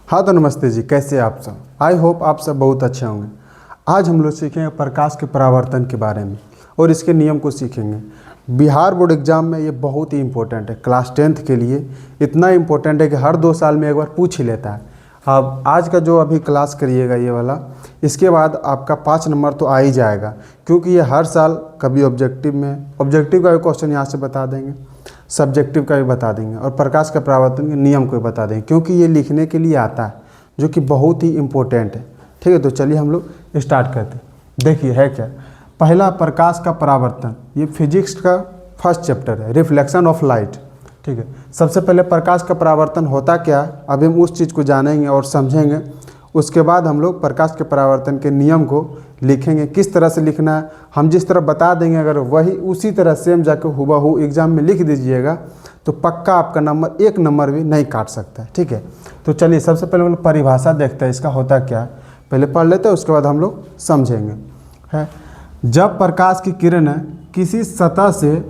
हाँ तो नमस्ते जी, कैसे हैं आप सब। आई होप आप सब बहुत अच्छे होंगे। आज हम लोग सीखेंगे प्रकाश के परावर्तन के बारे में और इसके नियम को सीखेंगे। बिहार बोर्ड एग्ज़ाम में ये बहुत ही इंपॉर्टेंट है, क्लास 10th के लिए इतना इंपॉर्टेंट है कि हर 2 साल में एक बार पूछ ही लेता है। अब आज का जो अभी क्लास करिएगा ये वाला, इसके बाद आपका 5 नंबर तो आ ही जाएगा, क्योंकि ये हर साल कभी ऑब्जेक्टिव का भी क्वेश्चन यहाँ से बता देंगे, सब्जेक्टिव का भी बता देंगे और प्रकाश का परावर्तन के नियम को भी बता देंगे, क्योंकि ये लिखने के लिए आता है जो कि बहुत ही इम्पोर्टेंट है। ठीक है, तो चलिए हम लोग स्टार्ट करते हैं। देखिए है क्या, पहला प्रकाश का परावर्तन, ये फिजिक्स का फर्स्ट चैप्टर है, रिफ्लेक्शन ऑफ लाइट। ठीक है, सबसे पहले प्रकाश का परावर्तन होता क्या, अभी हम उस चीज़ को जानेंगे और समझेंगे। उसके बाद हम लोग प्रकाश के परावर्तन के नियम को लिखेंगे, किस तरह से लिखना है हम जिस तरह बता देंगे, अगर वही उसी तरह सेम जाके हुबहू एग्ज़ाम में लिख दीजिएगा तो पक्का आपका नंबर 1 नंबर भी नहीं काट सकता है। ठीक है, तो चलिए सबसे पहले हम लोग परिभाषा देखते हैं, इसका होता क्या है पहले पढ़ लेते हैं, उसके बाद हम लोग समझेंगे। है, जब प्रकाश की किरणें किसी सतह से,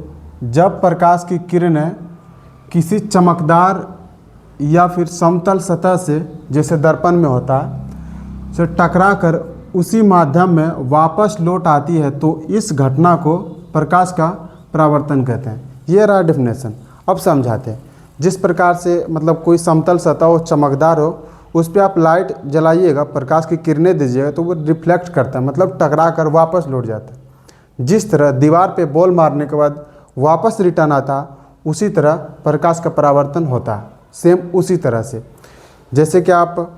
जब प्रकाश की किरणें किसी चमकदार या फिर समतल सतह से, जैसे दर्पण में होता है, से टकरा कर उसी माध्यम में वापस लौट आती है तो इस घटना को प्रकाश का परावर्तन कहते हैं। ये रहा डेफिनेशन। अब समझाते हैं। जिस प्रकार से मतलब कोई समतल सतह हो, चमकदार हो, उस पर आप लाइट जलाइएगा, प्रकाश की किरणें दीजिएगा तो वो रिफ्लेक्ट करता है, मतलब टकरा कर वापस लौट जाता है। जिस तरह दीवार पे बॉल मारने के बाद वापस रिटर्न आता, उसी तरह प्रकाश का परावर्तन होता है, सेम उसी तरह से। जैसे कि आप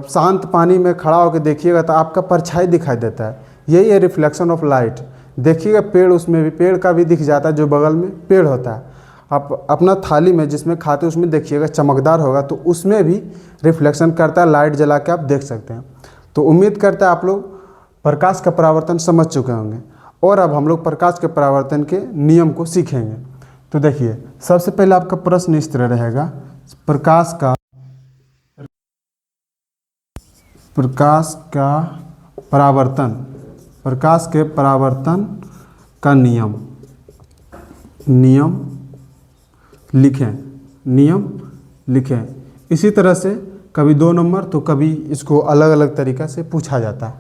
शांत पानी में खड़ा होकर देखिएगा तो आपका परछाई दिखाई देता है, यही है रिफ्लेक्शन ऑफ लाइट। देखिएगा पेड़, उसमें भी पेड़ का भी दिख जाता है, जो बगल में पेड़ होता है। आप अपना थाली में जिसमें खाते उसमें देखिएगा, चमकदार होगा तो उसमें भी रिफ्लेक्शन करता है, लाइट जला के आप देख सकते हैं। तो उम्मीद करता है आप लोग प्रकाश का परावर्तन समझ चुके होंगे और अब हम लोग प्रकाश के परावर्तन के नियम को सीखेंगे। तो देखिए सबसे पहले आपका प्रश्न इस तरह रहेगा, प्रकाश का परावर्तन, प्रकाश के परावर्तन का नियम लिखें। इसी तरह से कभी 2 नंबर तो कभी इसको अलग अलग तरीक़ा से पूछा जाता है।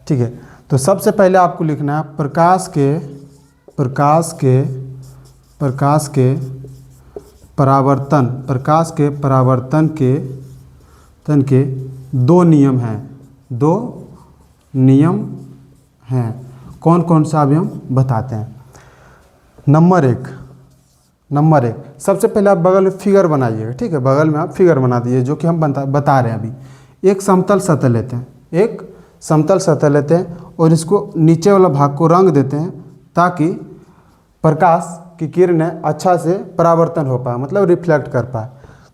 ठीक है, तो सबसे पहले आपको लिखना है प्रकाश के परावर्तन के 2 नियम हैं। कौन कौन सा अभी हम बताते हैं। नंबर एक, सबसे पहले आप बगल में फिगर बनाइएगा। ठीक है, बगल में आप फिगर बना दीजिए, जो कि हम बता रहे हैं अभी। एक समतल सतह लेते हैं और इसको नीचे वाला भाग को रंग देते हैं ताकि प्रकाश की किरणें अच्छा से परावर्तन हो पाए, मतलब रिफ्लेक्ट कर पाए।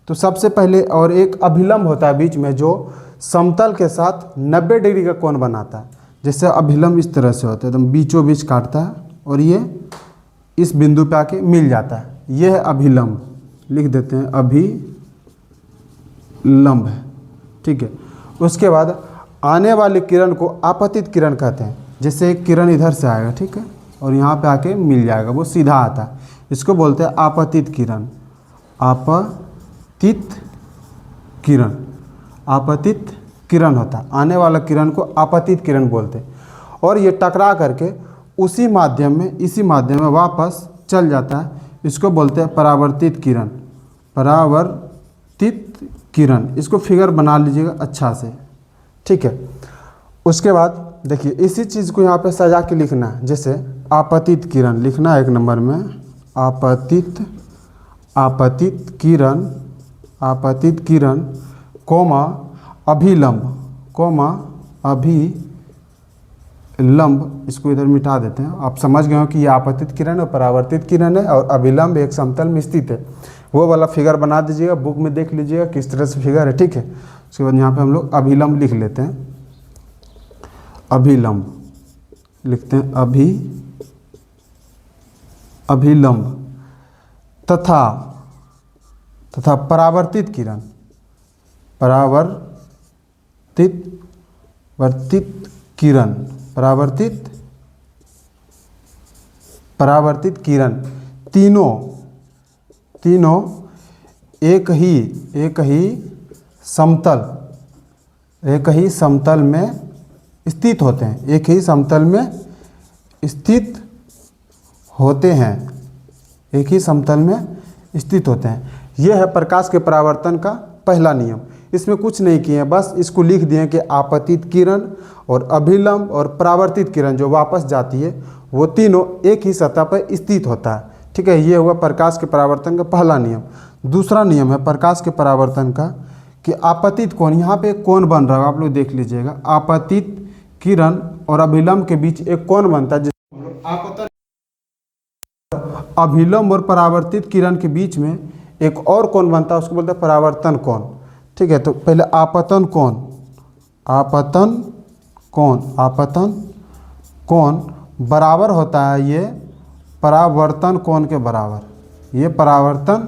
तो सबसे पहले, और एक अभिलंब होता है बीच में, जो समतल के साथ 90 डिग्री का कोण बनाता है। जैसे अभिलंब इस तरह से होता है, एकदम बीचों बीच काटता है और ये इस बिंदु पे आके मिल जाता है, यह है अभिलंब। लिख देते हैं अभिलंब है। ठीक है, उसके बाद आने वाली किरण को आपतित किरण कहते हैं। जैसे एक किरण इधर से आएगा, ठीक है, और यहाँ पे आके मिल जाएगा, वो सीधा आता है, इसको बोलते हैं आपतित किरण होता है। आने वाला किरण को आपतित किरण बोलते हैं और ये टकरा करके इसी माध्यम में वापस चल जाता है, इसको बोलते हैं परावर्तित किरण। इसको फिगर बना लीजिएगा अच्छा से। ठीक है, उसके बाद देखिए इसी चीज़ को यहाँ पे सजा के लिखना है। जैसे आपतित किरण लिखना है 1 नंबर में, आपतित किरण कोमा अभिलंब, इसको इधर मिटा देते हैं। आप समझ गए हो कि ये आपतित किरण और परावर्तित किरण है और अभिलंब एक समतल में स्थित है। वो वाला फिगर बना दीजिएगा, बुक में देख लीजिएगा किस तरह से फिगर है। ठीक है, उसके बाद यहाँ पे हम लोग अभिलंब लिख लेते हैं। अभिलंब लिखते हैं, अभिलंब तथा परावर्तित किरण तीनों एक ही समतल एक ही समतल में स्थित होते हैं, एक ही समतल में स्थित होते हैं, एक ही समतल में स्थित होते हैं। यह है प्रकाश के परावर्तन का पहला नियम। इसमें कुछ नहीं किए हैं, बस इसको लिख दिए कि आपतित किरण और अभिलंब और परावर्तित किरण जो वापस जाती है वो तीनों एक ही सतह पर स्थित होता है। ठीक है, ये हुआ प्रकाश के परावर्तन का पहला नियम। दूसरा नियम है प्रकाश के परावर्तन का कि आपतित कोण, यहाँ पे एक कोण बन रहा है, आप लोग देख लीजिएगा। आपतित किरण और अभिलंब के बीच एक कोण बनता है जिसको हम लोग आपतन, अभिलंब और परावर्तित किरण के बीच में एक और कोण बनता है, उसको बोलते हैं परावर्तन कोण। ठीक है, तो पहले आपतन कोण, आपतन कोण, आपतन कोण बराबर होता है ये परावर्तन कोण के बराबर, ये परावर्तन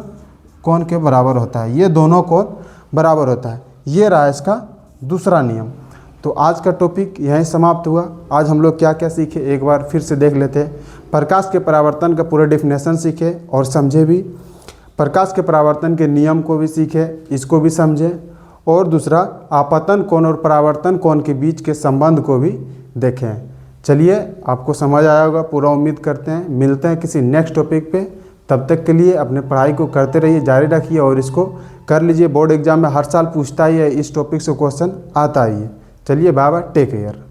कोण के बराबर होता है, ये दोनों कोण बराबर होता है। ये रहा इसका दूसरा नियम। तो आज का टॉपिक यहीं समाप्त हुआ। आज हम लोग क्या क्या सीखे एक बार फिर से देख लेते हैं। प्रकाश के परावर्तन का पूरा डेफिनेशन सीखे और समझे भी, प्रकाश के परावर्तन के नियम को भी सीखे, इसको भी समझे, और दूसरा आपतन कोण और परावर्तन कोण के बीच के संबंध को भी देखें। चलिए, आपको समझ आया होगा पूरा, उम्मीद करते हैं। मिलते हैं किसी नेक्स्ट टॉपिक पे, तब तक के लिए अपने पढ़ाई को करते रहिए, जारी रखिए और इसको कर लीजिए। बोर्ड एग्जाम में हर साल पूछता ही है, इस टॉपिक से क्वेश्चन आता ही है। चलिए, बाय बाय, टेक केयर।